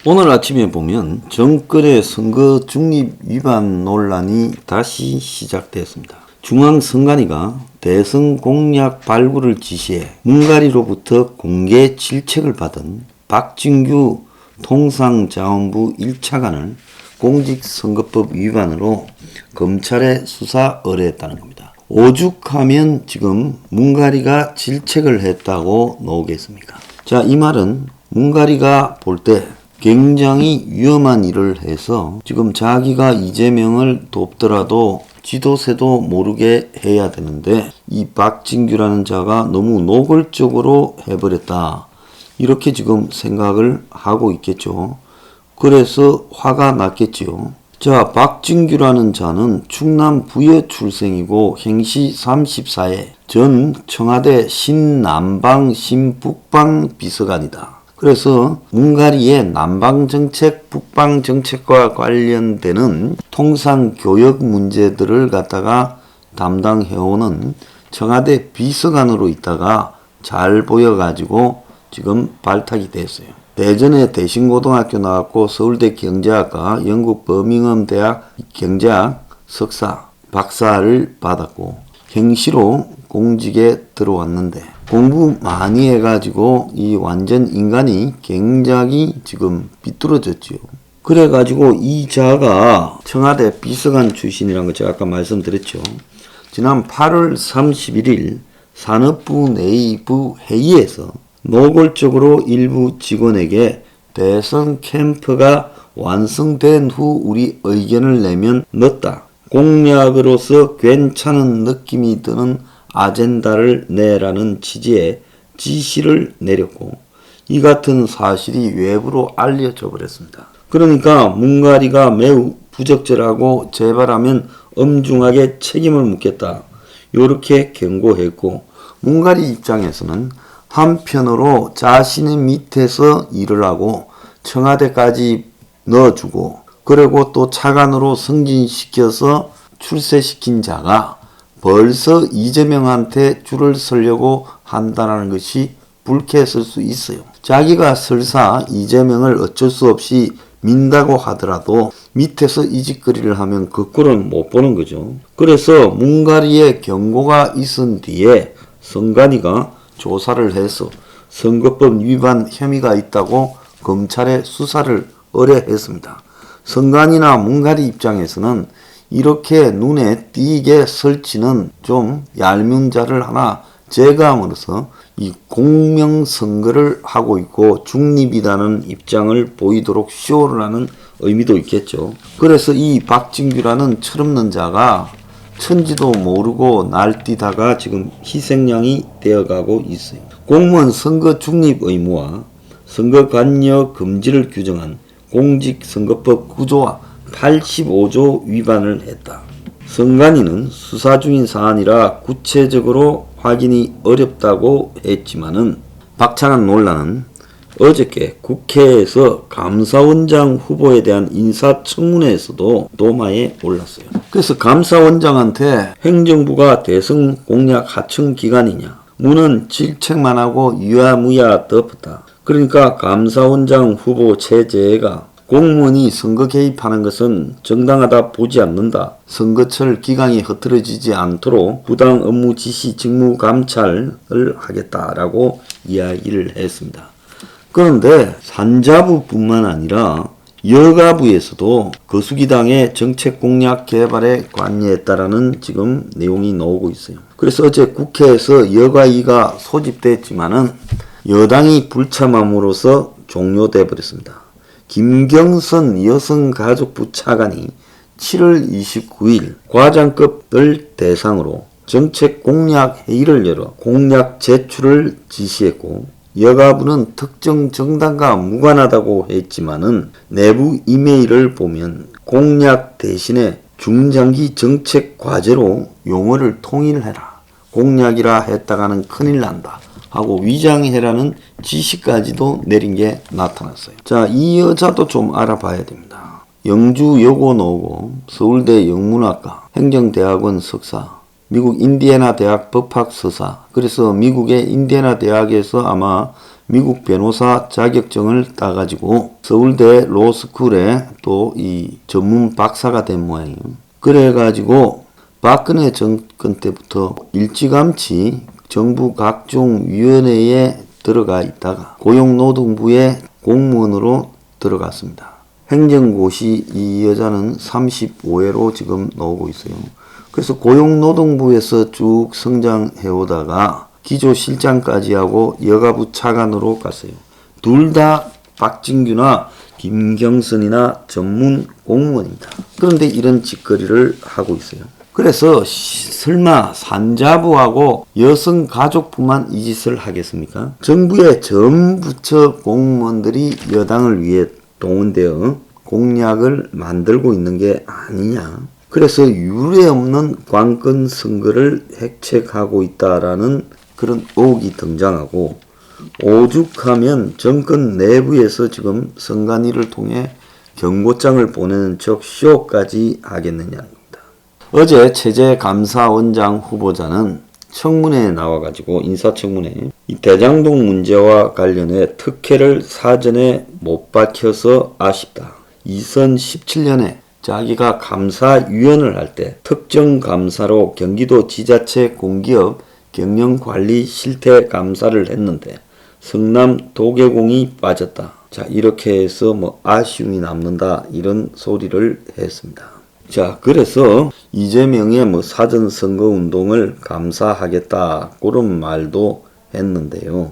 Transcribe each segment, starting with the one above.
오늘 아침에 보면 정권의 선거 중립 위반 논란이 다시 시작되었습니다. 중앙선관위가 대선 공약 발굴을 지시해 문가리로부터 공개 질책을 받은 박진규 통상자원부 1차관을 공직선거법 위반으로 검찰에 수사 의뢰했다는 겁니다. 오죽하면 지금 문가리가 질책을 했다고 나오겠습니까? 자, 이 말은 문가리가 볼 때 굉장히 위험한 일을 해서 지금 자기가 이재명을 돕더라도 지도새도 모르게 해야 되는데 이 박진규라는 자가 너무 노골적으로 해버렸다. 이렇게 지금 생각을 하고 있겠죠. 그래서 화가 났겠지요. 자, 박진규라는 자는 충남 부여 출생이고 행시 34회 전 청와대 신남방 신북방 비서관이다. 그래서 문가리의 남방정책, 북방정책과 관련되는 통상교역 문제들을 갖다가 담당해오는 청와대 비서관으로 있다가 잘 보여가지고 지금 발탁이 됐어요. 대전에 대신고등학교 나왔고 서울대 경제학과, 영국 버밍엄 대학 경제학 석사, 박사를 받았고 행시로 공직에 들어왔는데 공부 많이 해가지고 이 완전 인간이 굉장히 지금 비뚤어졌지요. 그래가지고 이 자가 청와대 비서관 출신이라는 거 제가 아까 말씀드렸죠. 지난 8월 31일 산업부 내부 회의에서 노골적으로 일부 직원에게 대선 캠프가 완성된 후 우리 의견을 내면 넣었다. 공약으로서 괜찮은 느낌이 드는 아젠다를 내라는 취지의 지시를 내렸고 이 같은 사실이 외부로 알려져 버렸습니다. 그러니까 문가리가 매우 부적절하고 재발하면 엄중하게 책임을 묻겠다. 이렇게 경고했고 문가리 입장에서는 한편으로 자신의 밑에서 일을 하고 청와대까지 넣어주고 그리고 또 차관으로 승진시켜서 출세시킨 자가 벌써 이재명한테 줄을 서려고 한다는 것이 불쾌했을 수 있어요. 자기가 설사 이재명을 어쩔 수 없이 민다고 하더라도 밑에서 이짓거리를 하면 그 꼴은 못 보는 거죠. 그래서 문가리의 경고가 있은 뒤에 선관위가 조사를 해서 선거법 위반 혐의가 있다고 검찰에 수사를 의뢰했습니다. 선관위나 문가리 입장에서는 이렇게 눈에 띄게 설치는 좀 얄미운 자를 하나 제거함으로써 이 공명선거를 하고 있고 중립이라는 입장을 보이도록 쇼를 하는 의미도 있겠죠. 그래서 이 박진규라는 철없는 자가 천지도 모르고 날뛰다가 지금 희생양이 되어가고 있어요. 공무원 선거 중립 의무와 선거관여 금지를 규정한 공직선거법 9조와 85조 위반을 했다. 선관위는 수사 중인 사안이라 구체적으로 확인이 어렵다고 했지만은 박찬한 논란은 어저께 국회에서 감사원장 후보에 대한 인사청문회에서도 도마에 올랐어요. 그래서 감사원장한테 행정부가 대선 공약 하청 기관이냐, 무는 질책만 하고 유야무야 덮었다. 그러니까 감사원장 후보 체제가 공무원이 선거 개입하는 것은 정당하다 보지 않는다. 선거철 기강이 흐트러지지 않도록 부당 업무 지시 직무 감찰을 하겠다라고 이야기를 했습니다. 그런데 산자부뿐만 아니라 여가부에서도 거수기당의 정책 공약 개발에 관여했다라는 지금 내용이 나오고 있어요. 그래서 어제 국회에서 여가위가 소집됐지만은 여당이 불참함으로써 종료돼 버렸습니다. 김경선 여성가족부 차관이 7월 29일 과장급들 대상으로 정책 공약 회의를 열어 공약 제출을 지시했고 여가부는 특정 정당과 무관하다고 했지만은 내부 이메일을 보면 공약 대신에 중장기 정책 과제로 용어를 통일해라. 공약이라 했다가는 큰일 난다. 하고 위장해라는 지시까지도 내린 게 나타났어요. 자, 이 여자도 좀 알아봐야 됩니다. 영주 여고 나오고 서울대 영문학과 행정대학원 석사 미국 인디애나 대학 법학 서사. 그래서 미국의 인디애나 대학에서 아마 미국 변호사 자격증을 따가지고 서울대 로스쿨에 또 이 전문 박사가 된 모양이에요. 그래가지고 박근혜 정권 때부터 일찌감치 정부 각종 위원회에 들어가 있다가 고용노동부의 공무원으로 들어갔습니다. 행정고시 이 여자는 35회로 지금 나오고 있어요. 그래서 고용노동부에서 쭉 성장해 오다가 기조실장까지 하고 여가부 차관으로 갔어요. 둘 다 박진규나 김경선이나 전문 공무원입니다. 그런데 이런 짓거리를 하고 있어요. 그래서 설마 산자부하고 여성가족부만 이 짓을 하겠습니까? 정부의 전 부처 공무원들이 여당을 위해 동원되어 공약을 만들고 있는 게 아니냐. 그래서 유례 없는 관건 선거를 획책하고 있다라는 그런 의혹이 등장하고, 오죽하면 정권 내부에서 지금 선관위를 통해 경고장을 보내는 척 쇼까지 하겠느냐는 겁니다. 어제 체제감사원장 후보자는 청문회에 나와가지고 인사청문회 이 대장동 문제와 관련해 특혜를 사전에 못 밝혀서 아쉽다. 2017년에 자기가 감사위원을 할 때 특정 감사로 경기도 지자체 공기업 경영관리 실태 감사를 했는데 성남 도계공이 빠졌다. 자, 이렇게 해서 뭐 아쉬움이 남는다 이런 소리를 했습니다. 자, 그래서 이재명의 뭐 사전선거운동을 감사하겠다 그런 말도 했는데요.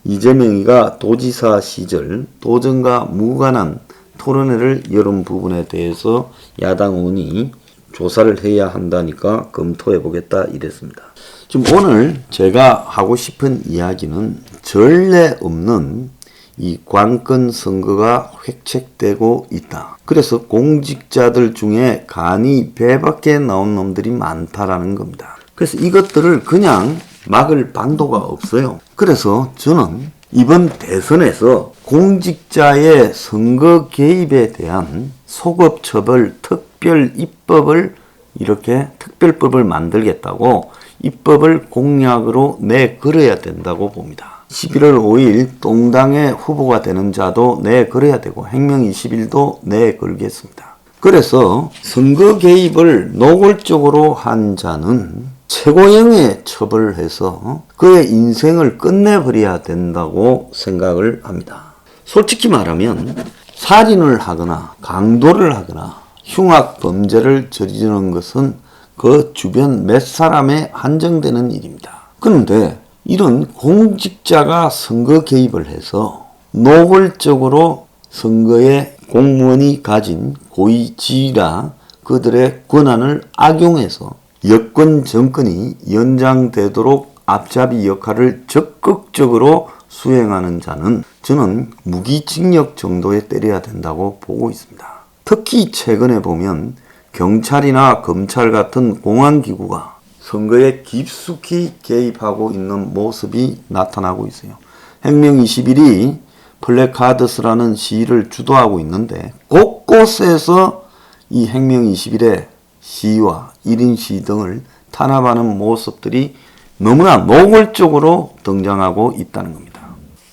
이재명이가 도지사 시절 도전과 무관한 토론회를 열은 부분에 대해서 야당 의원이 조사를 해야 한다니까 검토해보겠다 이랬습니다. 지금 오늘 제가 하고 싶은 이야기는 전례 없는 이 관건 선거가 획책되고 있다. 그래서 공직자들 중에 간이 배 밖에 나온 놈들이 많다라는 겁니다. 그래서 이것들을 그냥 막을 방도가 없어요. 그래서 저는 이번 대선에서 공직자의 선거 개입에 대한 소급처벌 특별 입법을 이렇게 특별법을 만들겠다고 입법을 공약으로 내걸어야 된다고 봅니다. 11월 5일 동당의 후보가 되는 자도 내걸어야 되고 행명 21도 내걸겠습니다. 그래서 선거 개입을 노골적으로 한 자는 최고형에 처벌해서 그의 인생을 끝내버려야 된다고 생각을 합니다. 솔직히 말하면 살인을 하거나 강도를 하거나 흉악 범죄를 저지르는 것은 그 주변 몇 사람에 한정되는 일입니다. 그런데 이런 공직자가 선거 개입을 해서 노골적으로 선거에 공무원이 가진 고위 지위라 그들의 권한을 악용해서 여권 정권이 연장되도록 앞잡이 역할을 적극적으로 수행하는 자는 저는 무기징역 정도에 때려야 된다고 보고 있습니다. 특히 최근에 보면 경찰이나 검찰 같은 공안기구가 선거에 깊숙이 개입하고 있는 모습이 나타나고 있어요. 행명 21이 플래카드스라는 시위를 주도하고 있는데 곳곳에서 이 행명 21의 시위와 1인 시위 등을 탄압하는 모습들이 너무나 노골적으로 등장하고 있다는 겁니다.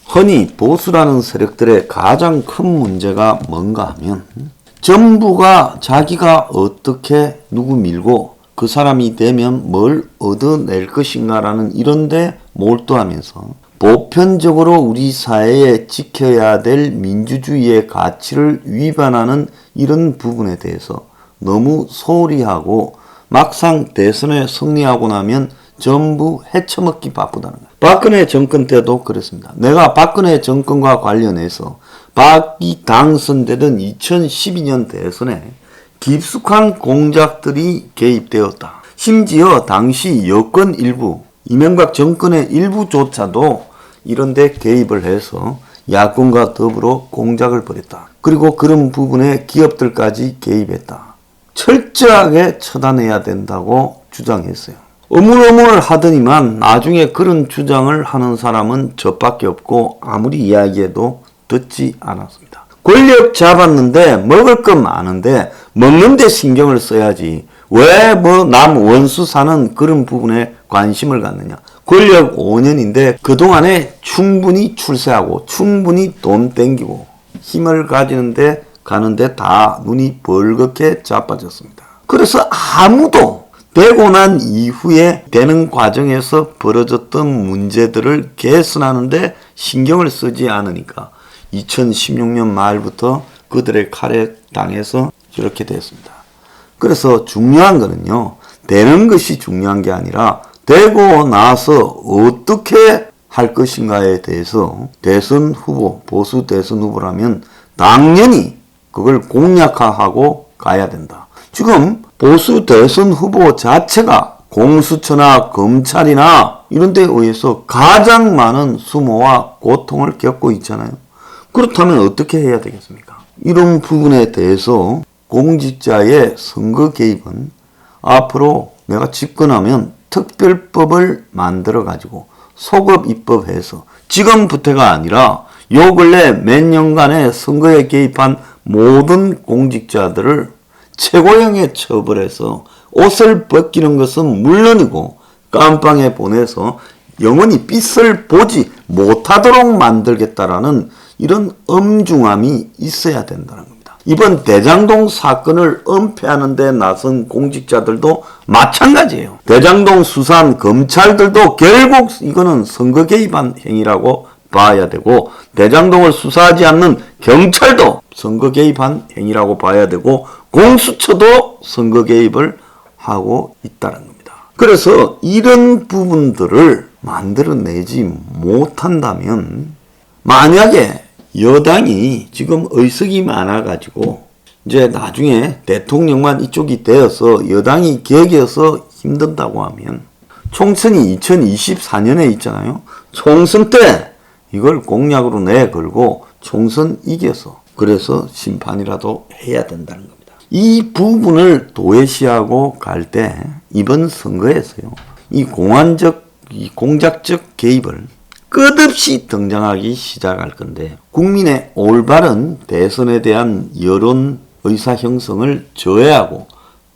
흔히 보수라는 세력들의 가장 큰 문제가 뭔가 하면 정부가 자기가 어떻게 누구 밀고 그 사람이 되면 뭘 얻어낼 것인가라는 이런데 몰두하면서 보편적으로 우리 사회에 지켜야 될 민주주의의 가치를 위반하는 이런 부분에 대해서 너무 소홀히 하고 막상 대선에 승리하고 나면 전부 헤쳐먹기 바쁘다는 거예요. 박근혜 정권 때도 그랬습니다. 내가 박근혜 정권과 관련해서 박이 당선되던 2012년 대선에 깊숙한 공작들이 개입되었다. 심지어 당시 여권 일부, 이명박 정권의 일부조차도 이런데 개입을 해서 야권과 더불어 공작을 벌였다. 그리고 그런 부분에 기업들까지 개입했다. 철저하게 처단해야 된다고 주장했어요. 어물어물 하더니만 나중에 그런 주장을 하는 사람은 저밖에 없고 아무리 이야기해도 듣지 않았습니다. 권력 잡았는데 먹을 건 많은데 먹는 데 신경을 써야지 왜 뭐 남 원수 사는 그런 부분에 관심을 갖느냐. 권력 5년인데 그동안에 충분히 출세하고 충분히 돈 땡기고 힘을 가는데 다 눈이 벌겋게 자빠졌습니다. 그래서 아무도 되고 난 이후에 되는 과정에서 벌어졌던 문제들을 개선하는데 신경을 쓰지 않으니까 2016년 말부터 그들의 칼에 당해서 이렇게 됐습니다. 그래서 중요한 거는요, 되는 것이 중요한 게 아니라 되고 나서 어떻게 할 것인가에 대해서 대선 후보, 보수 대선 후보라면 당연히 그걸 공약화하고 가야 된다. 지금 보수 대선 후보 자체가 공수처나 검찰이나 이런 데에 의해서 가장 많은 수모와 고통을 겪고 있잖아요. 그렇다면 어떻게 해야 되겠습니까? 이런 부분에 대해서 공직자의 선거 개입은 앞으로 내가 집권하면 특별법을 만들어 가지고 소급 입법해서 지금부터가 아니라 요 근래 몇 년간의 선거에 개입한 모든 공직자들을 최고형의 처벌해서 옷을 벗기는 것은 물론이고 깜빵에 보내서 영원히 빛을 보지 못하도록 만들겠다라는 이런 엄중함이 있어야 된다는 겁니다. 이번 대장동 사건을 은폐하는 데 나선 공직자들도 마찬가지예요. 대장동 수사한 검찰들도 결국 이거는 선거 개입한 행위라고 봐야 되고, 대장동을 수사하지 않는 경찰도 선거 개입한 행위라고 봐야 되고, 공수처도 선거 개입을 하고 있다는 겁니다. 그래서 이런 부분들을 만들어내지 못한다면, 만약에 여당이 지금 의석이 많아가지고 이제 나중에 대통령만 이쪽이 되어서 여당이 격여서 힘든다고 하면 총선이 2024년에 있잖아요. 총선 때 이걸 공약으로 내걸고 총선 이겨서 그래서 심판이라도 해야 된다는 겁니다. 이 부분을 도외시하고 갈 때 이번 선거에서요, 이 공작적 개입을 끝없이 등장하기 시작할 건데, 국민의 올바른 대선에 대한 여론 의사 형성을 저해하고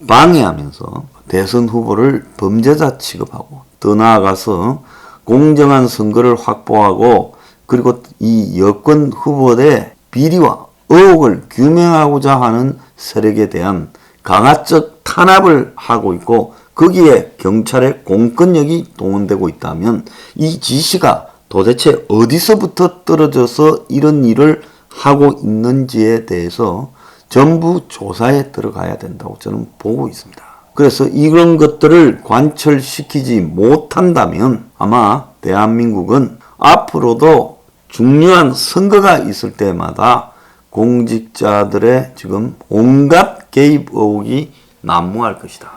방해하면서 대선 후보를 범죄자 취급하고, 더 나아가서 공정한 선거를 확보하고, 그리고 이 여권 후보의 비리와 의혹을 규명하고자 하는 세력에 대한 강압적 탄압을 하고 있고, 거기에 경찰의 공권력이 동원되고 있다면 이 지시가 도대체 어디서부터 떨어져서 이런 일을 하고 있는지에 대해서 전부 조사에 들어가야 된다고 저는 보고 있습니다. 그래서 이런 것들을 관철시키지 못한다면 아마 대한민국은 앞으로도 중요한 선거가 있을 때마다 공직자들의 지금 온갖 개입 의혹이 난무할 것이다.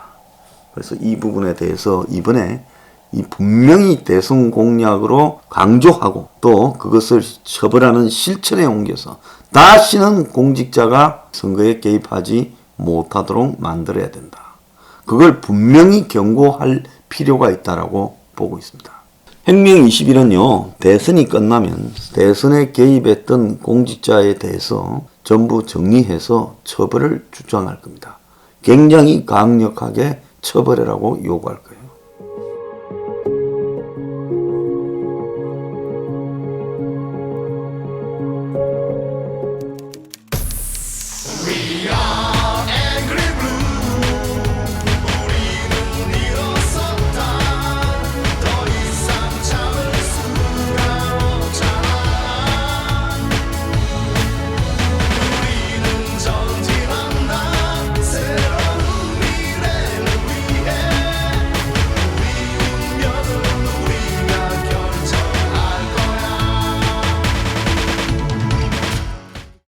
그래서 이 부분에 대해서 이번에 이 분명히 대선 공약으로 강조하고 또 그것을 처벌하는 실천에 옮겨서 다시는 공직자가 선거에 개입하지 못하도록 만들어야 된다. 그걸 분명히 경고할 필요가 있다라고 보고 있습니다. 혁명 20일은요, 대선이 끝나면 대선에 개입했던 공직자에 대해서 전부 정리해서 처벌을 주장할 겁니다. 굉장히 강력하게 처벌하라고 요구할 거예요.